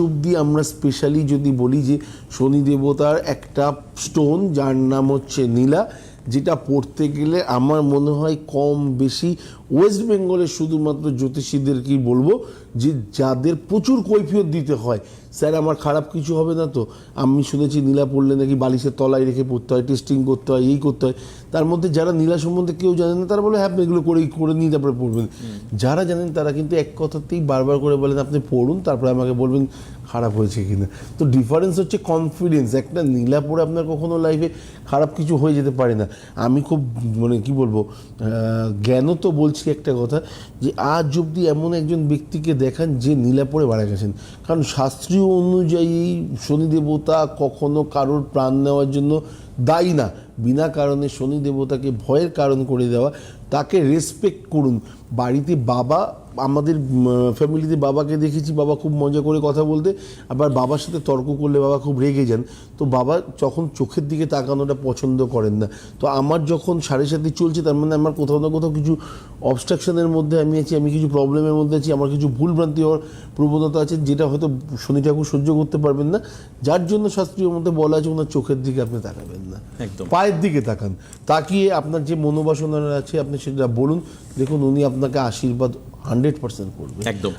অবধি আমরা স্পেশালি যদি বলি যে শনি দেবতার একটা স্টোন যার নাম হচ্ছে নীলা, যেটা পড়তে গেলে আমার মনে হয় কম বেশি ওয়েস্ট বেঙ্গলের শুধুমাত্র জ্যোতিষীদেরকেই বলবো যে যাদের প্রচুর কৈফিয়ত দিতে হয়, স্যার আমার খারাপ কিছু হবে না তো, আমি শুনেছি নীলা পড়লে নাকি বালিশের তলায় রেখে পড়তে হয়, টেস্টিং করতে হয়, এই করতে হয়। তার মধ্যে যারা নীলা সম্বন্ধে কেউ জানেন না তারা বলে হ্যাঁ আপনি এগুলো করে নিয়ে তারপরে পড়বেন। যারা জানেন তারা কিন্তু এক কথাতেই বারবার করে বলেন আপনি পড়ুন তারপরে আমাকে বলবেন খারাপ হয়েছে কিনা। তো ডিফারেন্স হচ্ছে কনফিডেন্স। একটা নীলা পড়ে আপনার কখনো লাইফে খারাপ কিছু হয়ে যেতে পারে না। আমি খুব মানে কি বলবো, জ্ঞানও তো বলছি একটা কথা যে আজ অবধি এমন একজন ব্যক্তিকে দেখান যে নীলা পড়ে মারা গেছেন। কারণ শাস্ত্রীয় অনুযায়ী শনি দেবতা কখনো কারোর প্রাণ নেওয়ার জন্য দায়ী না। বিনা কারণে শনি দেবতাকে ভয়ের কারণ করে দেওয়া, তাকে রেসপেক্ট করুন। বাড়িতে বাবা, আমাদের ফ্যামিলিতে বাবাকে দেখেছি বাবা খুব মজা করে কথা বলতে, আবার বাবার সাথে তর্ক করলে বাবা খুব রেগে যান। তো বাবা যখন চোখের দিকে তাকানোটা পছন্দ করেন না। তো আমার যখন সাড়ে সাথে চলছে তার মানে আমার কোথাও না কোথাও কিছু অবস্ট্রাকশনের মধ্যে আমি আছি, আমি কিছু প্রবলেমের মধ্যে আছি, আমার কিছু ভুলভ্রান্তি হওয়ার প্রবণতা আছে, যেটা হয়তো শনি ঠাকুর সহ্য করতে পারবেন না। যার জন্য শাস্ত্রীয় মধ্যে বলা আছে ওনার চোখের দিকে আপনি তাকাবেন না, একদম পায়ের দিকে তাকান। তাকিয়ে আপনার যে মনোবাসনা আছে আপনি সেটা বলুন, দেখুন উনি আপনাকে আশীর্বাদ 100% করবে। একদম।